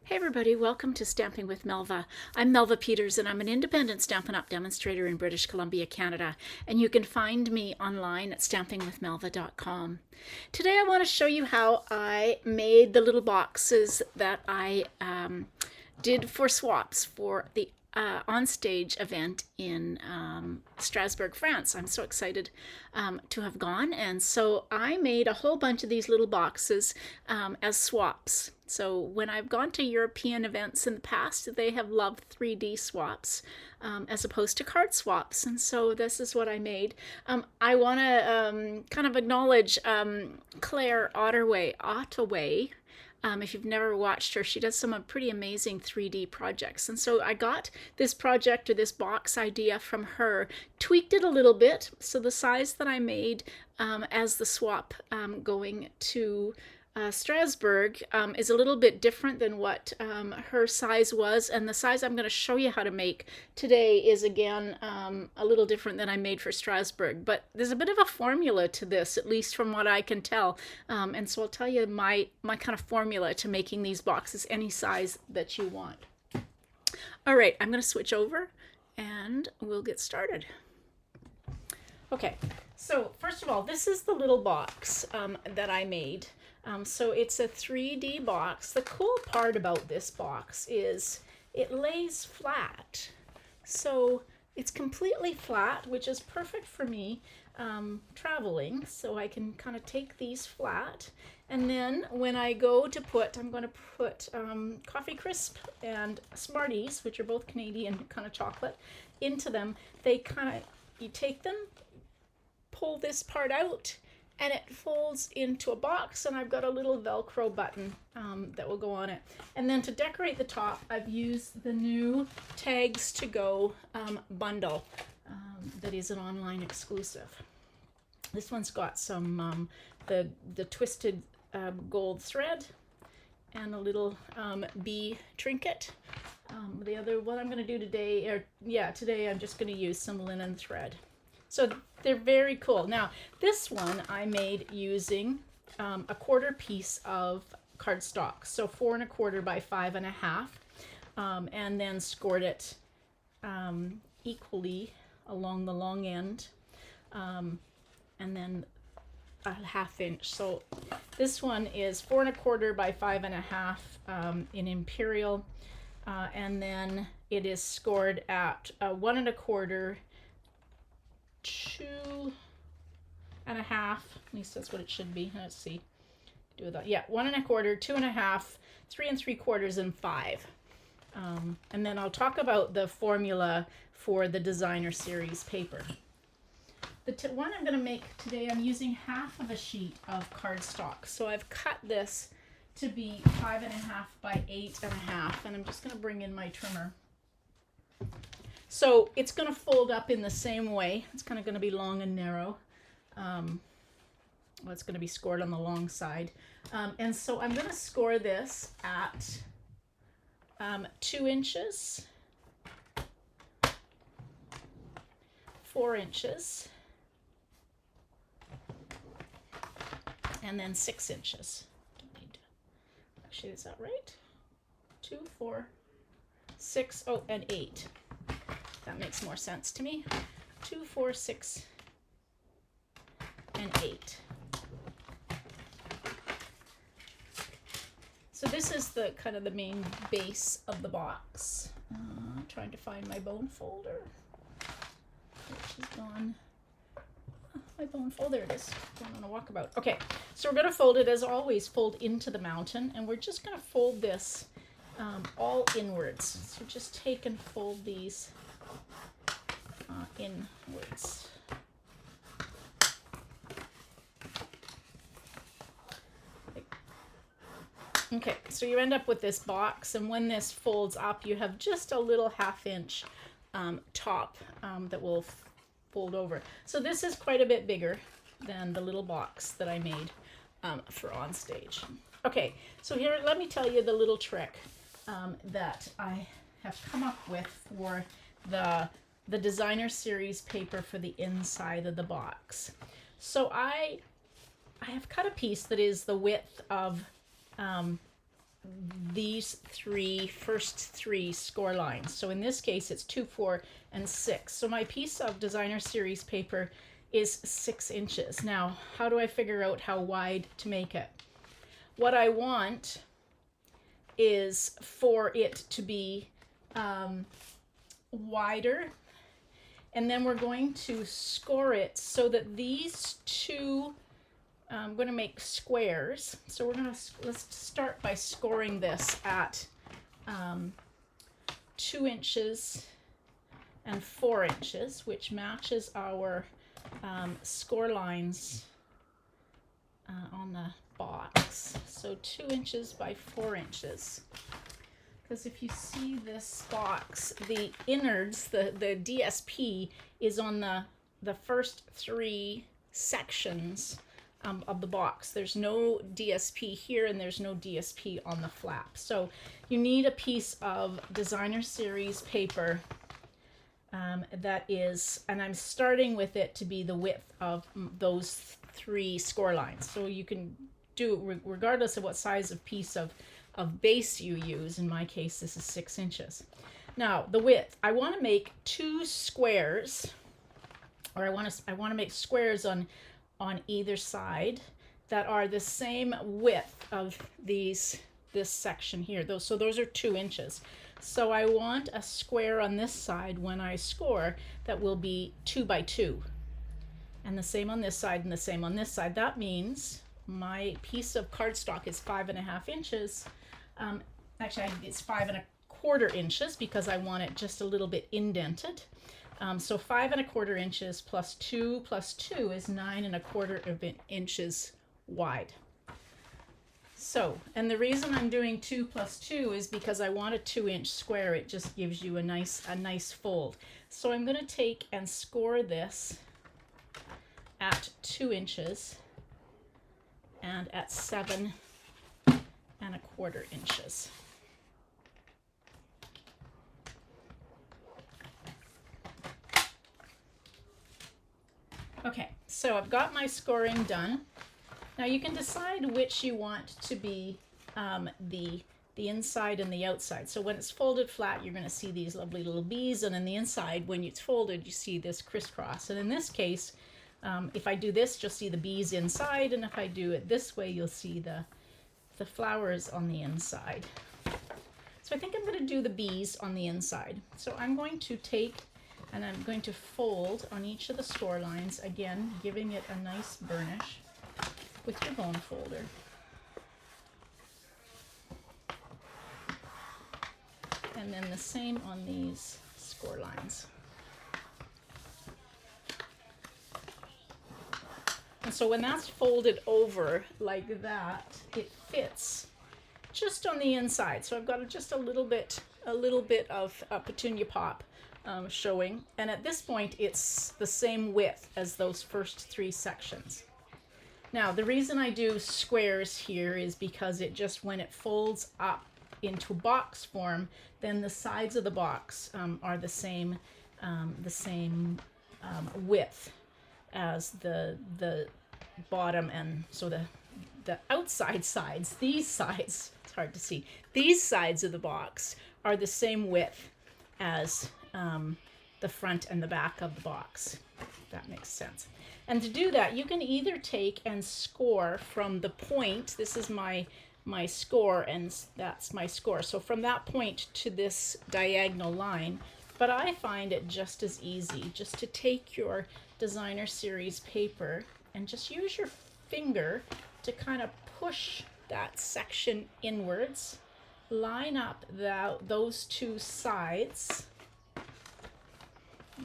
Hey everybody, welcome to Stamping with Melva. I'm Melva Peters and I'm an independent Stampin' Up! Demonstrator in British Columbia, Canada, and you can find me online at stampingwithmelva.com. Today I want to show you how I made the little boxes that I did for swaps for the on-stage event in Strasbourg, France. I'm so excited to have gone, and so I made a whole bunch of these little boxes as swaps. So when I've gone to European events in the past, they have loved 3D swaps as opposed to card swaps, and so this is what I made. I want to kind of acknowledge Claire Ottaway. If you've never watched her, she does some pretty amazing 3D projects. And so I got this project or this box idea from her, tweaked it a little bit. So the size that I made as the swap going to Strasbourg is a little bit different than what her size was, and the size I'm going to show you how to make today is again a little different than I made for Strasbourg, but there's a bit of a formula to this, at least from what I can tell, and so I'll tell you my kind of formula to making these boxes any size that you want. All right, I'm going to switch over and we'll get started. Okay, so first of all, this is the little box that I made. So it's a 3D box. The cool part about this box is it lays flat. So it's completely flat, which is perfect for me traveling. So I can kind of take these flat. And then when I go to put, I'm going to put Coffee Crisp and Smarties, which are both Canadian kind of chocolate, into them. They kind of, you take them, pull this part out, and it folds into a box, and I've got a little Velcro button that will go on it. And then to decorate the top, I've used the new Tags to Go bundle that is an online exclusive. This one's got some the twisted gold thread and a little bee trinket. The other one I'm going to do today, today I'm just going to use some linen thread. So they're very cool. Now, this one I made using a quarter piece of cardstock. So 4 1/4 by 5 1/2, and then scored it equally along the long end, and then a 1/2 inch. So this one is 4 1/4 by 5 1/2 in Imperial, and then it is scored at 1 1/4, 2 1/2, at least that's what it should be. Let's see, do that. Yeah, 1 1/4, 2 1/2, 3 3/4, and 5. And then I'll talk about the formula for the designer series paper. The one I'm going to make today, I'm using 1/2 of a sheet of cardstock. So I've cut this to be 5 1/2 by 8 1/2, and I'm just going to bring in my trimmer. So it's going to fold up in the same way. It's kind of going to be long and narrow. It's going to be scored on the long side. And so I'm going to score this at 2 inches, 4 inches, and then 6 inches. Actually, is that right? 2, 4, 6, and 8. That makes more sense to me. 2, 4, 6, and 8. So this is the kind of the main base of the box. I'm trying to find my bone folder, which is gone. Oh, my bone folder, it is. Going on a walkabout. Okay, so we're going to fold it as always. Fold into the mountain, and we're just going to fold this all inwards. So just take and fold these inwards. Okay, so you end up with this box, and when this folds up, you have just a little 1/2 inch top that will fold over. So this is quite a bit bigger than the little box that I made for on stage. Okay, so here, let me tell you the little trick that I have come up with for the designer series paper for the inside of the box. So I have cut a piece that is the width of these first three score lines. So in this case, it's 2, 4, and 6. So my piece of designer series paper is 6 inches. Now, how do I figure out how wide to make it? What I want is for it to be wider, and then we're going to score it so that these two, I'm going to make squares. So let's start by scoring this at 2 inches and 4 inches, which matches our score lines on the box. So 2 inches by 4 inches. Because if you see this box, the innards, the DSP is on the first 3 sections of the box. There's no DSP here and there's no DSP on the flap. So you need a piece of designer series paper that is, and I'm starting with it to be the width of those 3 score lines. So you can do it regardless of what size of piece of base you use. In my case, this is 6 inches. Now the width, I want to make 2 squares, or I want to make squares on either side that are the same width of this section here. So those are 2 inches. So I want a square on this side when I score that will be 2 by 2, and the same on this side and the same on this side. That means my piece of cardstock is 5.5 inches. Actually, it's 5.25 inches because I want it just a little bit indented. So 5.25 inches plus 2 is 9.25 inches wide. So, and the reason I'm doing 2 plus 2 is because I want a 2-inch square. It just gives you a nice fold. So I'm going to take and score this at 2 inches and at 7.25 inches. Okay, so I've got my scoring done. Now you can decide which you want to be the inside and the outside. So when it's folded flat, you're going to see these lovely little bees, and in the inside, when it's folded, you see this crisscross. And in this case, if I do this, you'll see the bees inside, and if I do it this way, you'll see the flowers on the inside. So I think I'm going to do the bees on the inside. So I'm going to take and I'm going to fold on each of the score lines, again, giving it a nice burnish with your bone folder. And then the same on these score lines. And so when that's folded over like that, it fits just on the inside. So I've got just a little bit of petunia pop showing. And at this point, it's the same width as those first 3 sections. Now, the reason I do squares here is because it just, when it folds up into box form, then the sides of the box are the same width as the bottom, and so the outside sides, these sides, it's hard to see, these sides of the box are the same width as the front and the back of the box. If that makes sense. And to do that, you can either take and score from the point. This is my score, and that's my score. So from that point to this diagonal line, but I find it just as easy just to take your designer series paper and just use your finger to kind of push that section inwards, line up those 2 sides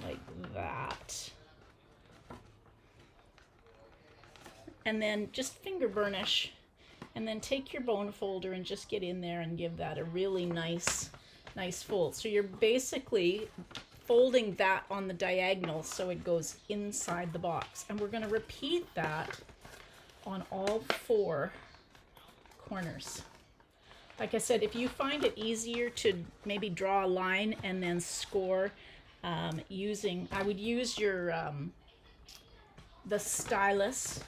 like that, and then just finger burnish, and then take your bone folder and just get in there and give that a really nice fold. So you're basically folding that on the diagonal so it goes inside the box, and we're going to repeat that on all 4 corners. Like I said, if you find it easier to maybe draw a line and then score I would use your the stylus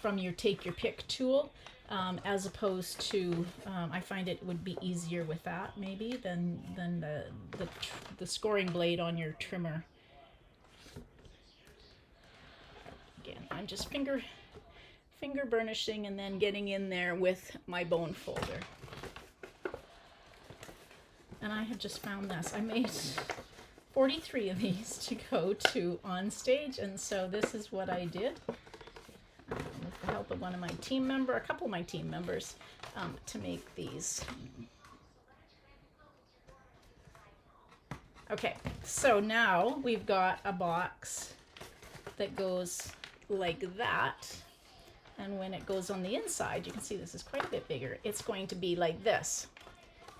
from your take your pick tool, as opposed to I find it would be easier with that maybe than the scoring blade on your trimmer. Again, I'm just finger burnishing and then getting in there with my bone folder. And I have just found this. I made 43 of these to go to on stage, and so this is what I did with the help of a couple of my team members, to make these. Okay, so now we've got a box that goes like that, and when it goes on the inside, you can see this is quite a bit bigger. It's going to be like this,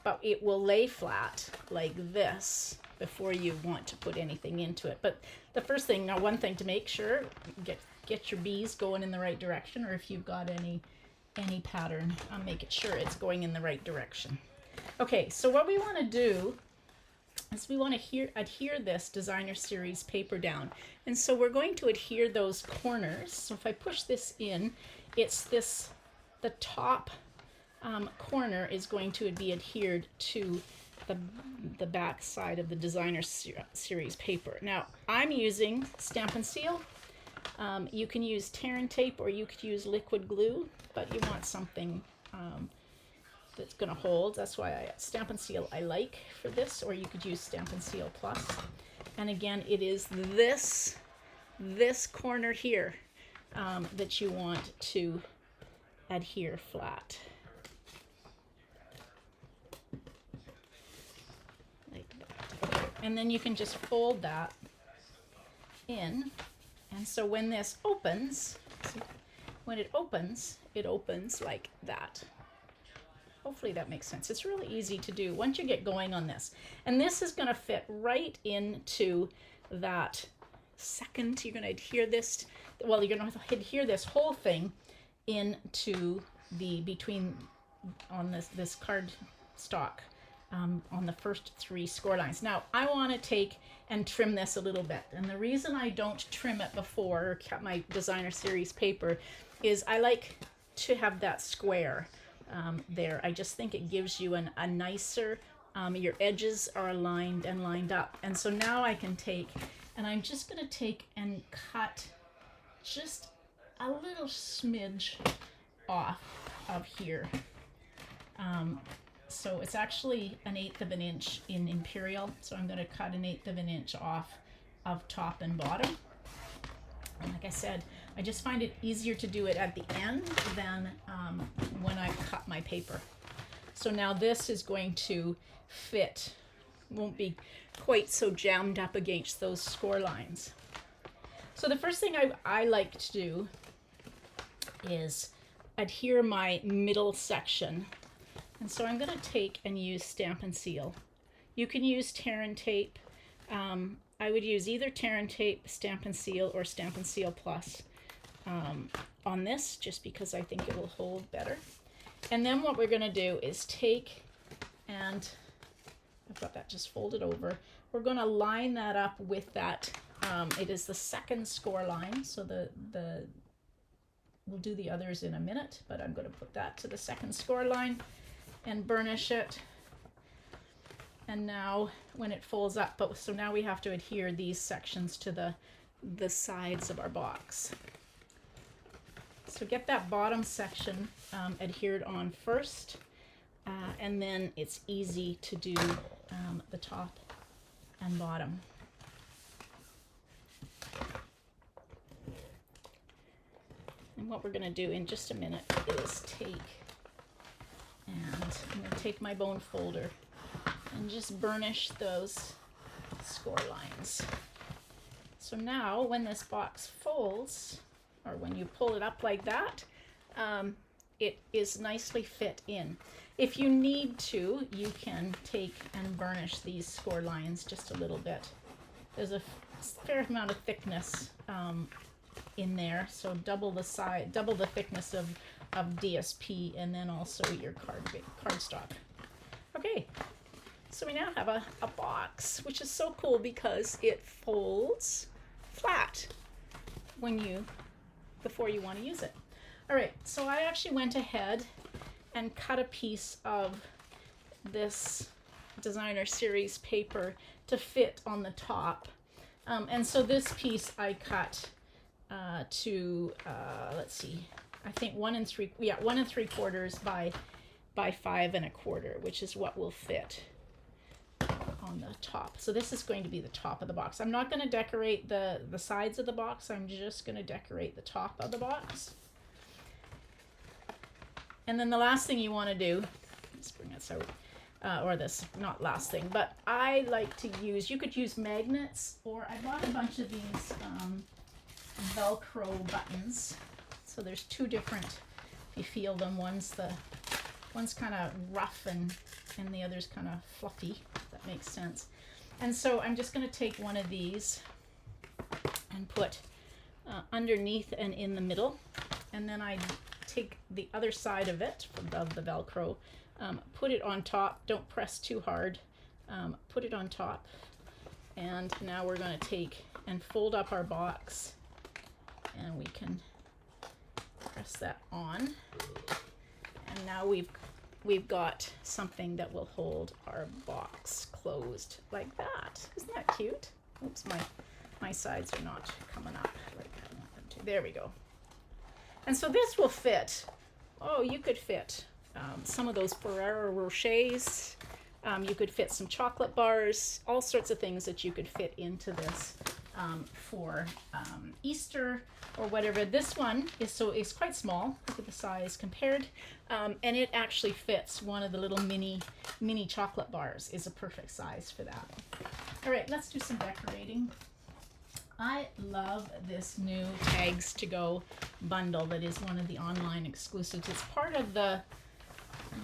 but it will lay flat like this before you want to put anything into it. But the first thing, now one thing to make sure, get your bees going in the right direction, or if you've got any pattern, make sure it's going in the right direction. Okay, so what we want to do is we want to adhere this designer series paper down, and so we're going to adhere those corners. So if I push this in, the top corner is going to be adhered to the back side of the designer series paper. Now I'm using Stamp and Seal. You can use tear and tape, or you could use liquid glue, but you want something that's going to hold. That's why Stamp and Seal I like for this, or you could use Stamp and Seal Plus. And again, it is this corner here that you want to adhere flat. Like that. Okay. And then you can just fold that in. And so when this opens, it opens like that. Hopefully that makes sense. It's really easy to do once you get going on this. And this is going to fit right into that second. You're going to adhere this, well, you're going to adhere this whole thing into between on this cardstock on the first 3 score lines. Now I want to take and trim this a little bit, and the reason I don't trim it before, or cut my designer series paper, is I like to have that square there. I just think it gives you a nicer, your edges are aligned and lined up. And so now I can take, and I'm just going to take and cut just a little smidge off of here. So it's actually 1/8 of an inch in Imperial, so I'm going to cut 1/8 of an inch off of top and bottom. And like I said, I just find it easier to do it at the end than when I cut my paper. So now this is going to fit, won't be quite so jammed up against those score lines. So the first thing I like to do is adhere my middle section. And so I'm going to take and use Stamp and Seal. You can use tear and tape. I would use either tear and tape, Stamp and Seal, or Stamp and Seal Plus on this, just because I think it will hold better. And then what we're going to do is take, and I've got that just folded over, we're going to line that up with that. It is the second score line, so we'll do the others in a minute, but I'm going to put that to the second score line and burnish it. And now when it folds up, so now we have to adhere these sections to the sides of our box. So get that bottom section adhered on first, and then it's easy to do the top and bottom. And what we're going to do in just a minute is I'm going to take my bone folder and just burnish those score lines. So now when this box folds, or when you pull it up like that, it is nicely fit in. If you need to, you can take and burnish these score lines just a little bit. There's a fair amount of thickness in there, so double the thickness of DSP, and then also your cardstock. Okay, so we now have a box, which is so cool because it folds flat. before you want to use it. All right, so I actually went ahead and cut a piece of this designer series paper to fit on the top. And so this piece I cut to, let's see, I think 1 3/4 by 5 1/4, which is what will fit on the top. So this is going to be the top of the box. I'm not going to decorate the sides of the box. I'm just going to decorate the top of the box. And then the last thing you want to do, let's bring this out, or this, not last thing, but I like to use, you could use magnets, or I bought a bunch of these Velcro buttons. So there's 2 different, if you feel them, one's kind of rough and the other's kind of fluffy, if that makes sense. And so I'm just going to take one of these and put underneath and in the middle, and then I take the other side of it, of the Velcro, put it on top, don't press too hard, put it on top, and now we're going to take and fold up our box, and we can press that on, and now we've got something that will hold our box closed like that. Isn't that cute? Oops, my sides are not coming up like I want them to. There we go. And so this will fit. Oh, you could fit some of those Ferrero Rochers. You could fit some chocolate bars, all sorts of things that you could fit into this for Easter or whatever. This one is quite small. Look at the size compared, and it actually fits one of the little mini chocolate bars. Is a perfect size for that. All right, let's do some decorating. I love this new Tags to Go bundle that is one of the online exclusives. It's part of the, I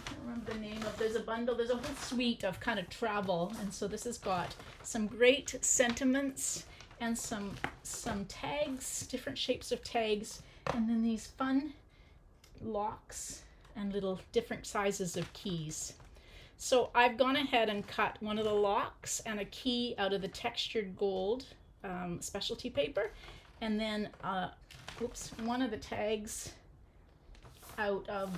can't remember the name of, there's a bundle, there's a whole suite of kind of travel, and so this has got some great sentiments and some tags, different shapes of tags, and then these fun locks and little different sizes of keys. So I've gone ahead and cut one of the locks and a key out of the textured gold specialty paper, and then one of the tags out of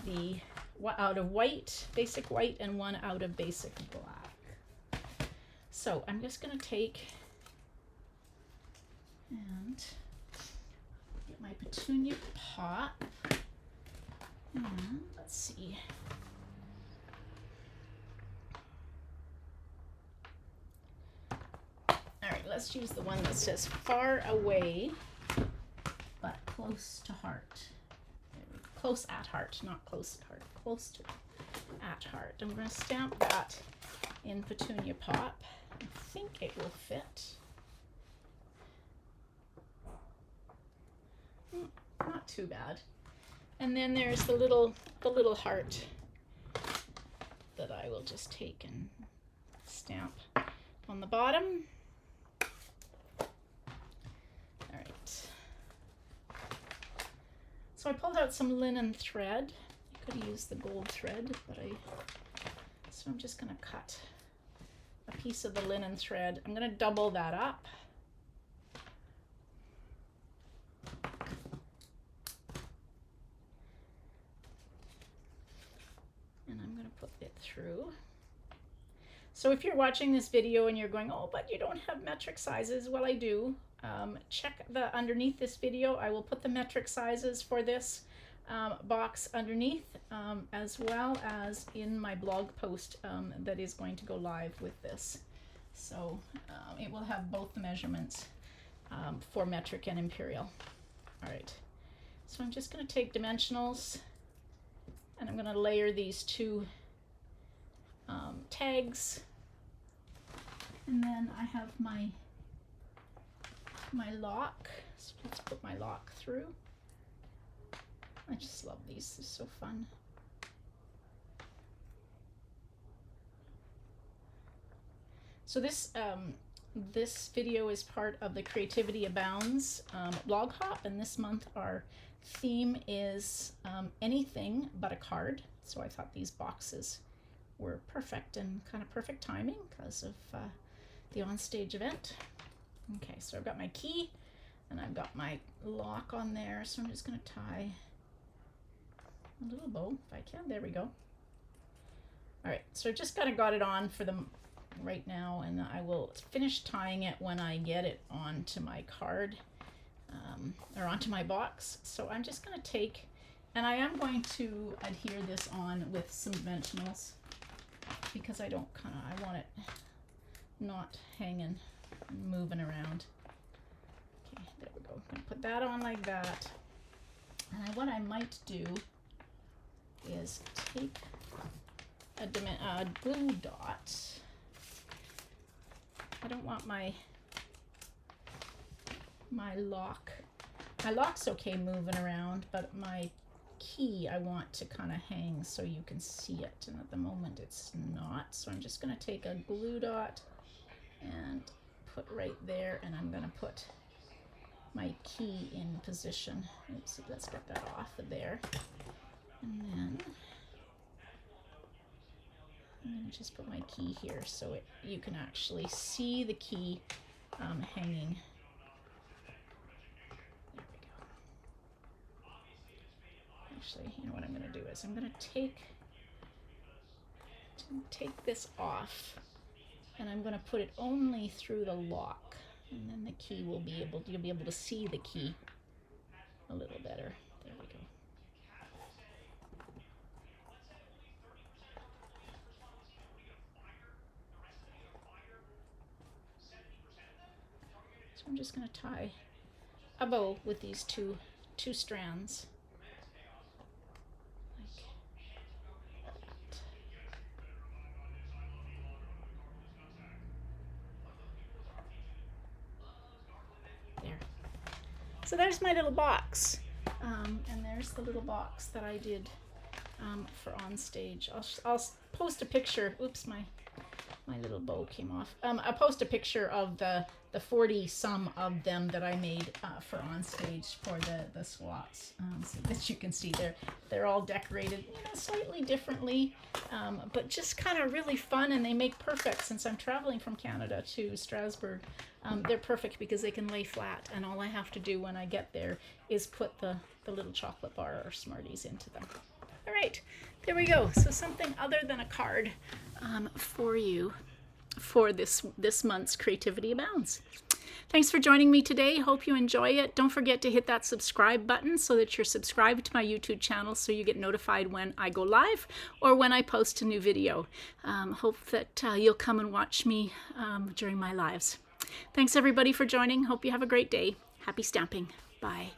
white, basic white, and one out of basic black. So I'm just going to take and get my petunia pop, and let's see. All right, let's use the one that says far away, but close to heart. Close at heart, not close at heart. Close to at heart. I'm going to stamp that in Petunia Pop. I think it will fit. Not too bad. And then there's the little heart that I will just take and stamp on the bottom. So I pulled out some linen thread. I could use the gold thread, but so I'm just going to cut a piece of the linen thread. I'm going to double that up. And I'm going to put it through. So if you're watching this video and you're going, oh, but you don't have metric sizes, well, I do. Check underneath this video. I will put the metric sizes for this box underneath, as well as in my blog post that is going to go live with this. So it will have both the measurements for metric and imperial. All right, so I'm just going to take dimensionals, and I'm going to layer these 2 tags, and then I have my lock. So let's put my lock through. I just love these. They're so fun. So this video is part of the Creativity Abounds blog hop, and this month our theme is anything but a card. So I thought these boxes were perfect and kind of perfect timing because of the onstage event. Okay, so I've got my key, And I've got my lock on there, so I'm just going to tie a little bow if I can. There we go. All right, so I just kind of got it on for the right now, and I will finish tying it when I get it onto my card or onto my box. So I'm just going to take, and I am going to adhere this on with some dimensionals because I don't I want it not hanging and moving around. Okay, there we go. I'm going to put that on like that. And what I might do is take a glue dot. I don't want my lock. My lock's okay moving around, but my key I want to kind of hang so you can see it, and at the moment it's not. So I'm just going to take a glue dot and put right there, and I'm going to put my key in position. Oops, let's get that off of there. And then I'm going to just put my key here so you can actually see the key hanging. There we go. Actually, you know what I'm going to do is I'm going to take this off, and I'm going to put it only through the lock, and then the key will be you'll be able to see the key a little better. There we go. So I'm just going to tie a bow with these two strands. So there's my little box, and there's the little box that I did for on stage. I'll post a picture. Oops, my little bow came off. I'll post a picture of the 40 some of them that I made for on stage for the SWATs, so that you can see they're all decorated, slightly differently, but just kind of really fun, and they make perfect. Since I'm traveling from Canada to Strasbourg, they're perfect because they can lay flat, and all I have to do when I get there is put the little chocolate bar or Smarties into them. All right, there we go. So something other than a card for you for this month's Creativity Abounds. Thanks for joining me today. Hope you enjoy it. Don't forget to hit that subscribe button so that you're subscribed to my YouTube channel so you get notified when I go live or when I post a new video. Hope that you'll come and watch me during my lives. Thanks everybody for joining. Hope you have a great day. Happy stamping. Bye.